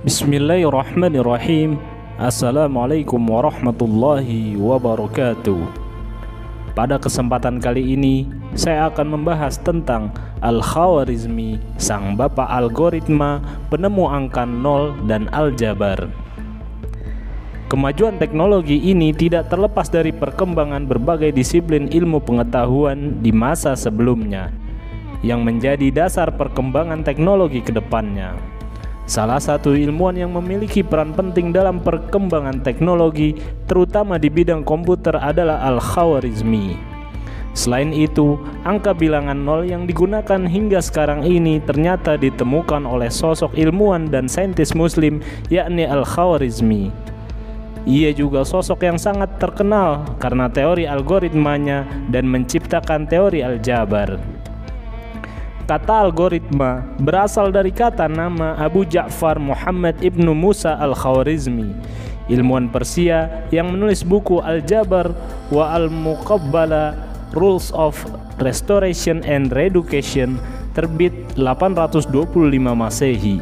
Bismillahirrahmanirrahim. Assalamualaikum warahmatullahi wabarakatuh. Pada kesempatan kali ini, saya akan membahas tentang Al-Khawarizmi, sang bapak algoritma, penemu angka 0 dan aljabar. Kemajuan teknologi ini tidak terlepas dari perkembangan berbagai disiplin ilmu pengetahuan di masa sebelumnya, yang menjadi dasar perkembangan teknologi ke depannya. Salah satu ilmuwan yang memiliki peran penting dalam perkembangan teknologi, terutama di bidang komputer, adalah Al-Khawarizmi. Selain itu, angka bilangan 0 yang digunakan hingga sekarang ini ternyata ditemukan oleh sosok ilmuwan dan saintis muslim, yakni Al-Khawarizmi. Ia juga sosok yang sangat terkenal karena teori algoritmanya dan menciptakan teori aljabar. Kata algoritma berasal dari kata nama Abu Ja'far Muhammad ibnu Musa al-Khawarizmi, ilmuwan Persia yang menulis buku Al-Jabar wa Al-Muqabbala, Rules of Restoration and Reeducation, terbit 825 Masehi.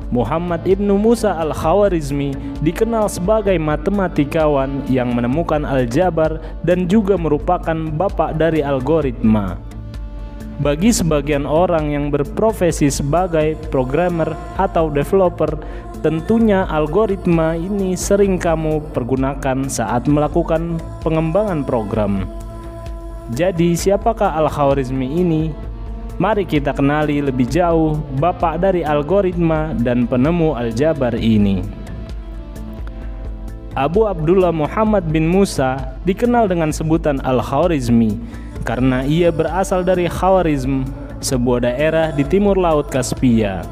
Muhammad ibnu Musa al-Khawarizmi dikenal sebagai matematikawan yang menemukan aljabar dan juga merupakan bapak dari algoritma. Bagi sebagian orang yang berprofesi sebagai programmer atau developer, tentunya algoritma ini sering kamu pergunakan saat melakukan pengembangan program. Jadi, siapakah Al-Khawarizmi ini? Mari kita kenali lebih jauh bapak dari algoritma dan penemu aljabar ini. Abu Abdullah Muhammad bin Musa dikenal dengan sebutan Al-Khawarizmi karena ia berasal dari Khawarizm, sebuah daerah di timur laut Kaspia.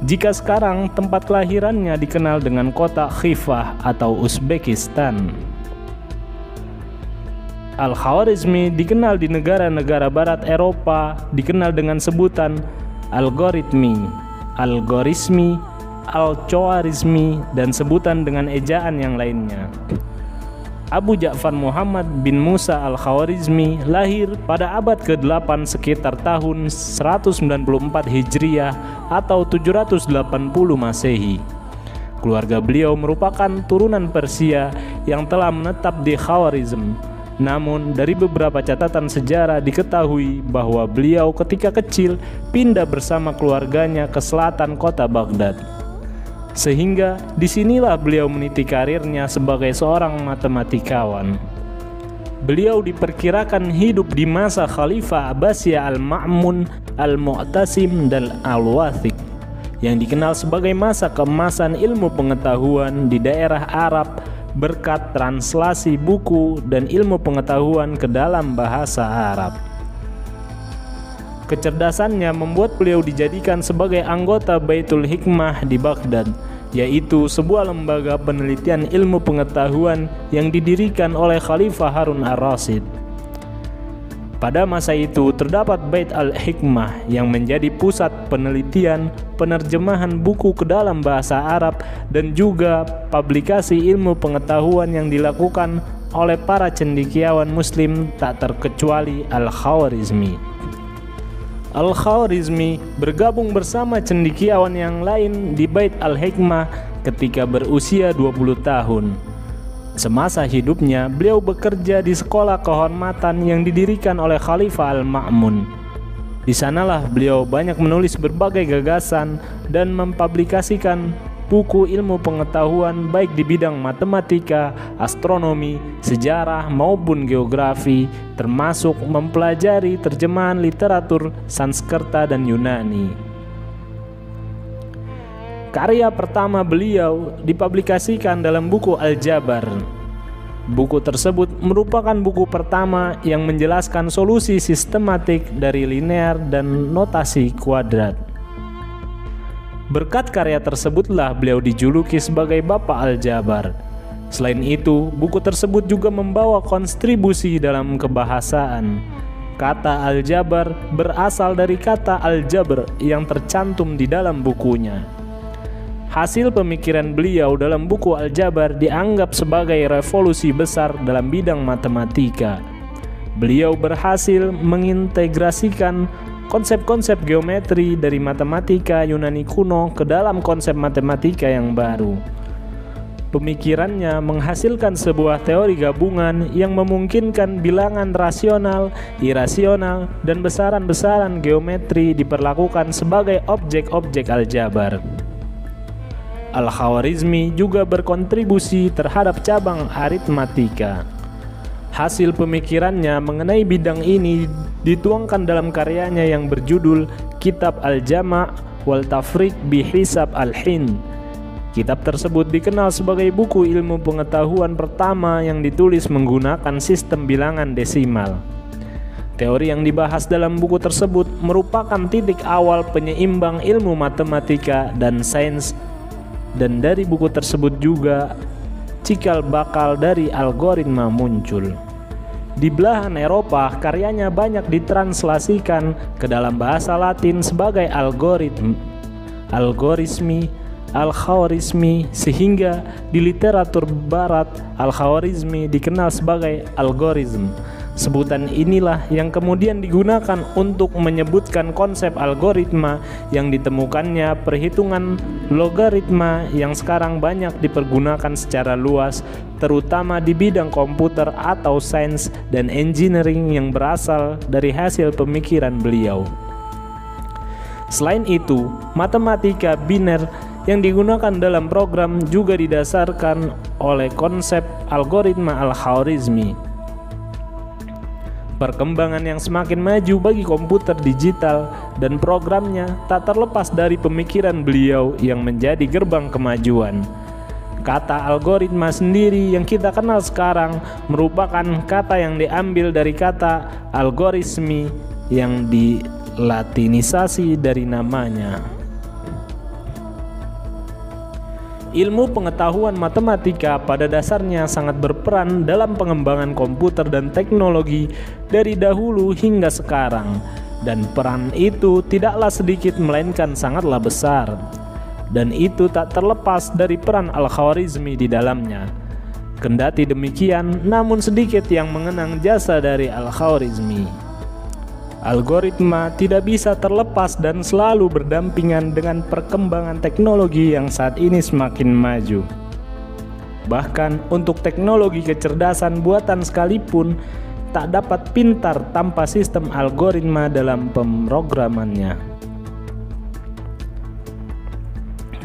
Jika sekarang tempat kelahirannya dikenal dengan kota Khifah atau Uzbekistan. Al-Khawarizmi dikenal di negara-negara barat Eropa dikenal dengan sebutan algoritmi, algorismi, al-Khawarizmi, dan sebutan dengan ejaan yang lainnya. Abu Ja'far Muhammad bin Musa al-Khawarizmi lahir pada abad ke-8 sekitar tahun 194 Hijriah atau 780 Masehi. Keluarga beliau merupakan turunan Persia yang telah menetap di Khawarizm. Namun dari beberapa catatan sejarah diketahui bahwa beliau ketika kecil pindah bersama keluarganya ke selatan kota Baghdad. Sehingga disinilah beliau meniti karirnya sebagai seorang matematikawan. Beliau diperkirakan hidup di masa Khalifah Abbasiyah Al-Ma'mun, Al-Mu'tasim, dan Al-Wathiq, yang dikenal sebagai masa keemasan ilmu pengetahuan di daerah Arab berkat translasi buku dan ilmu pengetahuan ke dalam bahasa Arab. Kecerdasannya membuat beliau dijadikan sebagai anggota Baitul Hikmah di Baghdad, yaitu sebuah lembaga penelitian ilmu pengetahuan yang didirikan oleh Khalifah Harun ar-Rasyid. Pada masa itu terdapat Bait al-Hikmah yang menjadi pusat penelitian, penerjemahan buku ke dalam bahasa Arab, dan juga publikasi ilmu pengetahuan yang dilakukan oleh para cendekiawan muslim tak terkecuali Al-Khawarizmi. Al-Khawarizmi bergabung bersama cendekiawan yang lain di Bait al-Hikmah ketika berusia 20 tahun. Semasa hidupnya, beliau bekerja di sekolah kehormatan yang didirikan oleh Khalifah Al-Ma'mun. Di sanalah beliau banyak menulis berbagai gagasan dan mempublikasikan buku ilmu pengetahuan baik di bidang matematika, astronomi, sejarah maupun geografi, termasuk mempelajari terjemahan literatur Sanskerta dan Yunani. Karya pertama beliau dipublikasikan dalam buku Al-Jabar. Buku tersebut merupakan buku pertama yang menjelaskan solusi sistematik dari linear dan notasi kuadrat. Berkat karya tersebutlah beliau dijuluki sebagai Bapak Al-Jabar. Selain itu, buku tersebut juga membawa kontribusi dalam kebahasaan. Kata Al-Jabar berasal dari kata Al-Jabr yang tercantum di dalam bukunya. Hasil pemikiran beliau dalam buku Al-Jabar dianggap sebagai revolusi besar dalam bidang matematika. Beliau berhasil mengintegrasikan konsep-konsep geometri dari matematika Yunani kuno ke dalam konsep matematika yang baru. Pemikirannya menghasilkan sebuah teori gabungan yang memungkinkan bilangan rasional, irasional, dan besaran-besaran geometri diperlakukan sebagai objek-objek aljabar. Al-Khwarizmi juga berkontribusi terhadap cabang aritmatika. Hasil pemikirannya mengenai bidang ini dituangkan dalam karyanya yang berjudul Kitab Al-Jama' wal Tafriq bi Hisab Al-Hind. Kitab tersebut dikenal sebagai buku ilmu pengetahuan pertama yang ditulis menggunakan sistem bilangan desimal. Teori yang dibahas dalam buku tersebut merupakan titik awal penyeimbang ilmu matematika dan sains, dan dari buku tersebut juga cikal bakal dari algoritma muncul. Di belahan Eropa, karyanya banyak ditranslasikan ke dalam bahasa Latin sebagai algorismi, Al-Khwarizmi, sehingga di literatur barat Al-Khwarizmi dikenal sebagai algoritm. Sebutan inilah yang kemudian digunakan untuk menyebutkan konsep algoritma yang ditemukannya perhitungan logaritma yang sekarang banyak dipergunakan secara luas, terutama di bidang komputer atau sains dan engineering yang berasal dari hasil pemikiran beliau. Selain itu, matematika biner yang digunakan dalam program juga didasarkan oleh konsep algoritma Al-Khwarizmi. Perkembangan yang semakin maju bagi komputer digital dan programnya tak terlepas dari pemikiran beliau yang menjadi gerbang kemajuan. Kata algoritma sendiri yang kita kenal sekarang merupakan kata yang diambil dari kata algorismi yang dilatinisasi dari namanya. Ilmu pengetahuan matematika pada dasarnya sangat berperan dalam pengembangan komputer dan teknologi dari dahulu hingga sekarang, dan peran itu tidaklah sedikit melainkan sangatlah besar, dan itu tak terlepas dari peran Al-Khwarizmi di dalamnya. Kendati demikian, namun sedikit yang mengenang jasa dari Al-Khwarizmi. Algoritma tidak bisa terlepas dan selalu berdampingan dengan perkembangan teknologi yang saat ini semakin maju. Bahkan untuk teknologi kecerdasan buatan sekalipun tak dapat pintar tanpa sistem algoritma dalam pemrogramannya.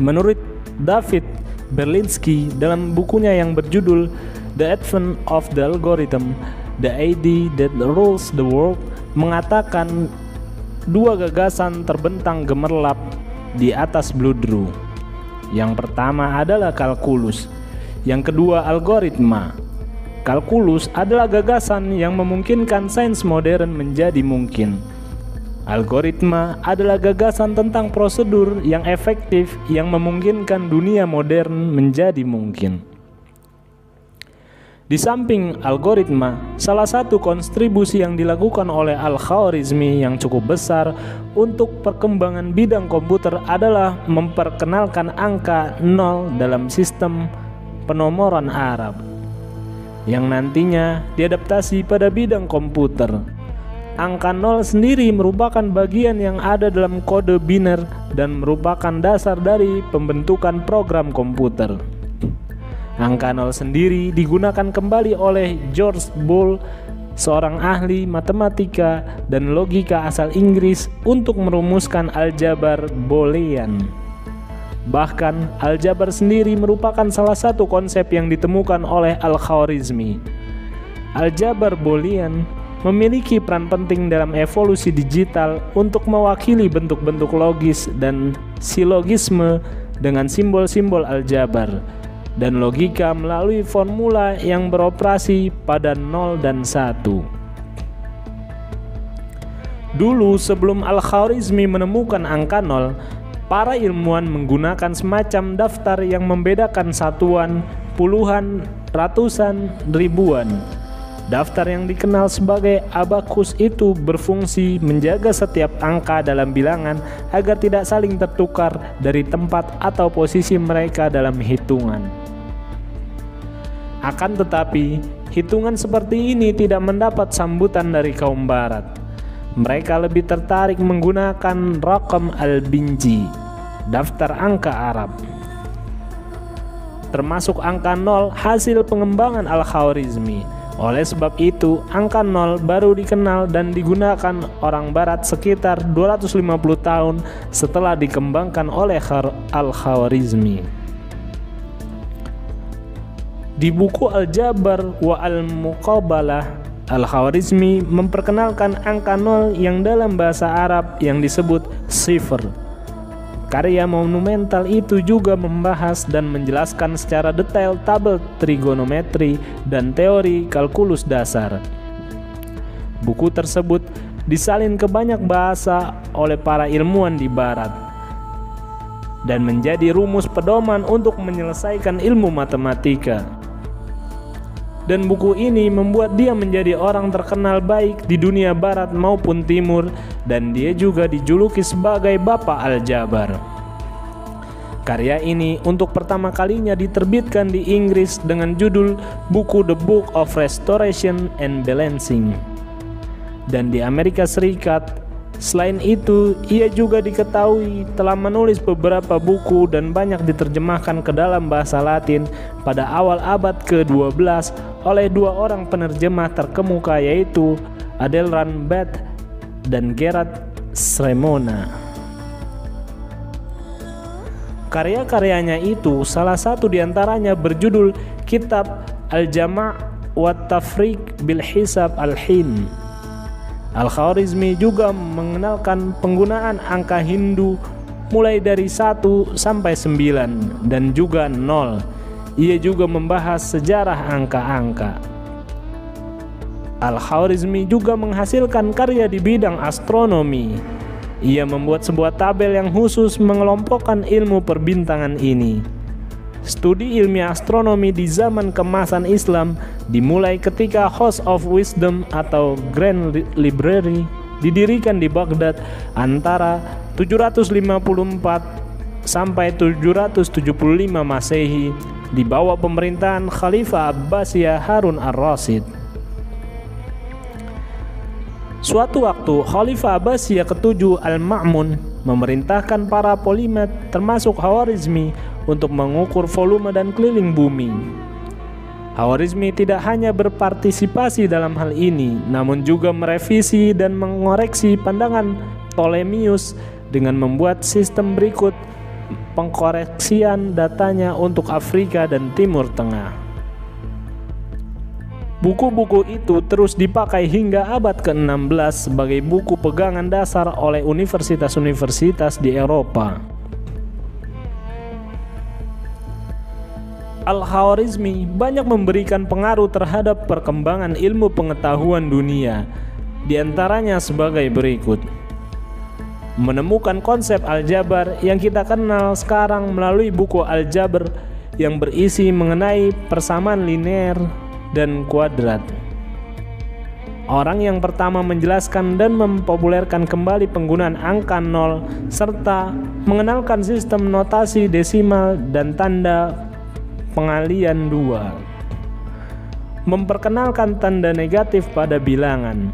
Menurut David Berlinski dalam bukunya yang berjudul The Advent of the Algorithm, The Idea That Rules the World, mengatakan dua gagasan terbentang gemerlap di atas Bludru. Yang pertama adalah kalkulus, yang kedua algoritma. Kalkulus adalah gagasan yang memungkinkan sains modern menjadi mungkin. Algoritma adalah gagasan tentang prosedur yang efektif yang memungkinkan dunia modern menjadi mungkin. Di samping algoritma, salah satu kontribusi yang dilakukan oleh Al-Khwarizmi yang cukup besar untuk perkembangan bidang komputer adalah memperkenalkan angka 0 dalam sistem penomoran Arab, yang nantinya diadaptasi pada bidang komputer. Angka 0 sendiri merupakan bagian yang ada dalam kode biner dan merupakan dasar dari pembentukan program komputer. Angka 0 sendiri digunakan kembali oleh George Boole, seorang ahli matematika dan logika asal Inggris, untuk merumuskan aljabar Boolean. Bahkan, aljabar sendiri merupakan salah satu konsep yang ditemukan oleh Al-Khwarizmi. Aljabar Boolean memiliki peran penting dalam evolusi digital untuk mewakili bentuk-bentuk logis dan silogisme dengan simbol-simbol aljabar dan logika melalui formula yang beroperasi pada 0 dan 1. Dulu sebelum Al-Khwarizmi menemukan angka 0, para ilmuwan menggunakan semacam daftar yang membedakan satuan, puluhan, ratusan, ribuan. Daftar yang dikenal sebagai abakus itu berfungsi menjaga setiap angka dalam bilangan agar tidak saling tertukar dari tempat atau posisi mereka dalam hitungan. Akan tetapi, hitungan seperti ini tidak mendapat sambutan dari kaum barat. mereka lebih tertarik menggunakan Raqam al-Binji, daftar angka Arab, termasuk angka 0 hasil pengembangan Al-Khwarizmi. Oleh sebab itu, angka 0 baru dikenal dan digunakan orang barat sekitar 250 tahun setelah dikembangkan oleh Al-Khwarizmi. Di buku Al-Jabar wa Al-Muqabalah, Al-Khwarizmi memperkenalkan angka 0 yang dalam bahasa Arab yang disebut sifr. Karya monumental itu juga membahas dan menjelaskan secara detail tabel trigonometri dan teori kalkulus dasar. Buku tersebut disalin ke banyak bahasa oleh para ilmuwan di barat dan menjadi rumus pedoman untuk menyelesaikan ilmu matematika. Dan buku ini membuat dia menjadi orang terkenal baik di dunia barat maupun timur, dan dia juga dijuluki sebagai Bapak Al-Jabar. Karya ini untuk pertama kalinya diterbitkan di Inggris dengan judul buku The Book of Restoration and Balancing. Dan di Amerika Serikat, selain itu, ia juga diketahui telah menulis beberapa buku dan banyak diterjemahkan ke dalam bahasa Latin pada awal abad ke-12 oleh dua orang penerjemah terkemuka, yaitu Adelran Bate dan Gerard Cremona. Karya-karyanya itu salah satu diantaranya berjudul Kitab Al-Jama' wa Tafriq bil Hisab Al-Hin. Al-Khwarizmi juga mengenalkan penggunaan angka Hindu mulai dari 1 sampai 9 dan juga 0. Ia juga membahas sejarah angka-angka. Al-Khwarizmi juga menghasilkan karya di bidang astronomi. Ia membuat sebuah tabel yang khusus mengelompokkan ilmu perbintangan ini. Studi ilmiah astronomi di zaman keemasan Islam dimulai ketika House of Wisdom atau Grand Library didirikan di Baghdad antara 754 sampai 775 Masehi di bawah pemerintahan Khalifah Abbasiyah Harun ar-Rasyid. Suatu waktu Khalifah Abbasiyah ke-7 Al-Ma'mun memerintahkan para polimat termasuk Khwarizmi untuk mengukur volume dan keliling bumi. Khwarizmi tidak hanya berpartisipasi dalam hal ini, namun juga merevisi dan mengoreksi pandangan Ptolemeus dengan membuat sistem berikut pengkoreksian datanya untuk Afrika dan Timur Tengah. Buku-buku itu terus dipakai hingga abad ke-16 sebagai buku pegangan dasar oleh universitas-universitas di Eropa. Al-Khwarizmi banyak memberikan pengaruh terhadap perkembangan ilmu pengetahuan dunia, di antaranya sebagai berikut. Menemukan konsep aljabar yang kita kenal sekarang melalui buku Al-Jabr yang berisi mengenai persamaan linear dan kuadrat. Orang yang pertama menjelaskan dan mempopulerkan kembali penggunaan angka 0 serta mengenalkan sistem notasi desimal dan tanda pengalian 2. Memperkenalkan tanda negatif pada bilangan.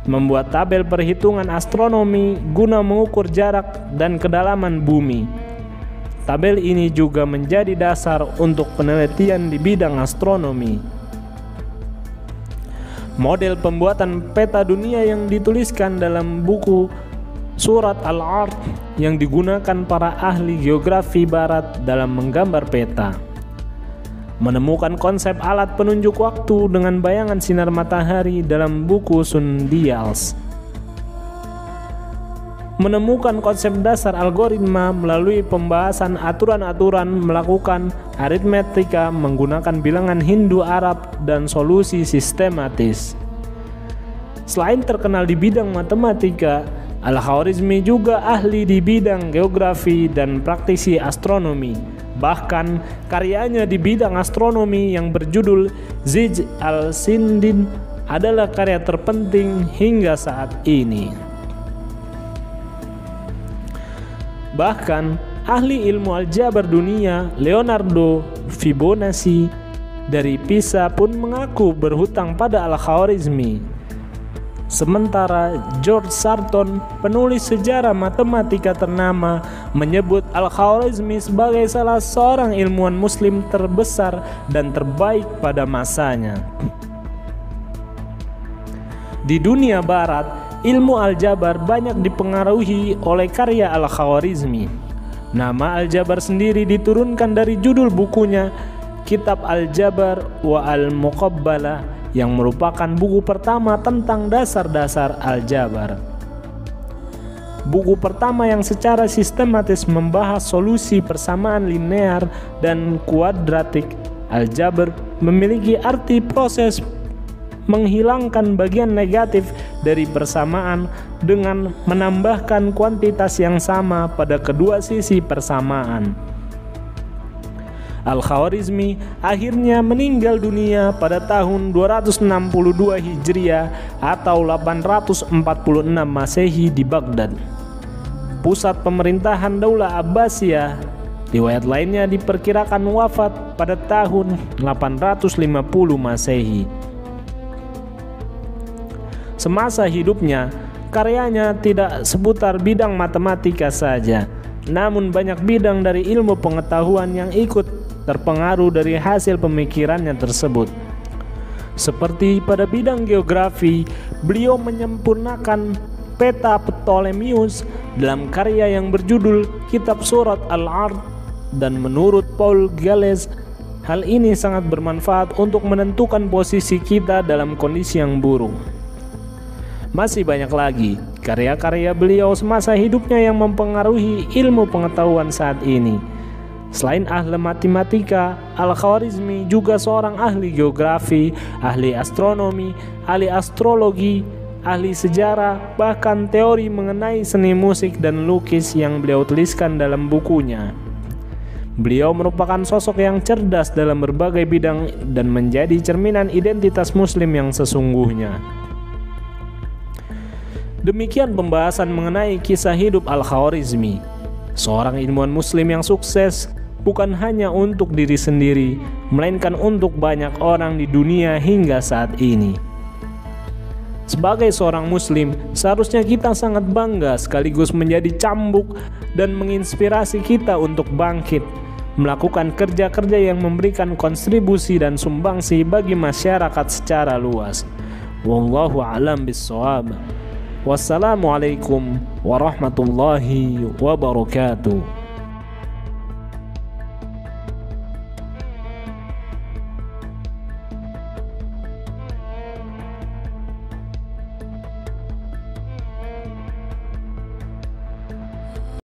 Membuat tabel perhitungan astronomi guna mengukur jarak dan kedalaman bumi. Tabel ini juga menjadi dasar untuk penelitian di bidang astronomi. Model pembuatan peta dunia yang dituliskan dalam buku Surat Al-Ard yang digunakan para ahli geografi barat dalam menggambar peta. Menemukan konsep alat penunjuk waktu dengan bayangan sinar matahari dalam buku Sundials. Menemukan konsep dasar algoritma melalui pembahasan aturan-aturan melakukan aritmetika menggunakan bilangan Hindu Arab dan solusi sistematis. Selain terkenal di bidang matematika, Al-Khwarizmi juga ahli di bidang geografi dan praktisi astronomi. Bahkan karyanya di bidang astronomi yang berjudul Zij al-Sindin adalah karya terpenting hingga saat ini. Bahkan ahli ilmu aljabar dunia Leonardo Fibonacci dari Pisa pun mengaku berhutang pada Al-Khwarizmi. Sementara George Sarton, penulis sejarah matematika ternama, menyebut Al-Khwarizmi sebagai salah seorang ilmuwan muslim terbesar dan terbaik pada masanya. Di dunia barat, ilmu aljabar banyak dipengaruhi oleh karya Al-Khwarizmi. Nama aljabar sendiri diturunkan dari judul bukunya Kitab Al-Jabar wa Al-Muqabbalah, yang merupakan buku pertama tentang dasar-dasar aljabar. Buku pertama yang secara sistematis membahas solusi persamaan linear dan kuadratik. Aljabar memiliki arti proses menghilangkan bagian negatif dari persamaan dengan menambahkan kuantitas yang sama pada kedua sisi persamaan. Al-Khwarizmi akhirnya meninggal dunia pada tahun 262 Hijriah atau 846 Masehi di Baghdad, pusat pemerintahan Daulah Abbasiyah. Riwayat lainnya diperkirakan wafat pada tahun 850 Masehi. Semasa hidupnya, karyanya tidak seputar bidang matematika saja, namun banyak bidang dari ilmu pengetahuan yang ikut terpengaruh dari hasil pemikirannya tersebut. Seperti pada bidang geografi, beliau menyempurnakan peta Ptolemeus dalam karya yang berjudul Kitab Surat Al-Ard, dan menurut Paul Gales, hal ini sangat bermanfaat untuk menentukan posisi kita dalam kondisi yang buruk. Masih banyak lagi karya-karya beliau semasa hidupnya yang mempengaruhi ilmu pengetahuan saat ini. Selain ahli matematika, Al-Khwarizmi juga seorang ahli geografi, ahli astronomi, ahli astrologi, ahli sejarah, bahkan teori mengenai seni musik dan lukis yang beliau tuliskan dalam bukunya. Beliau merupakan sosok yang cerdas dalam berbagai bidang dan menjadi cerminan identitas muslim yang sesungguhnya. Demikian pembahasan mengenai kisah hidup Al-Khwarizmi, seorang ilmuwan muslim yang sukses bukan hanya untuk diri sendiri, melainkan untuk banyak orang di dunia hingga saat ini. Sebagai seorang muslim, seharusnya kita sangat bangga sekaligus menjadi cambuk dan menginspirasi kita untuk bangkit, melakukan kerja-kerja yang memberikan kontribusi dan sumbangsi bagi masyarakat secara luas. Wallahu a'lam bishawab. Wassalamualaikum warahmatullahi wabarakatuh.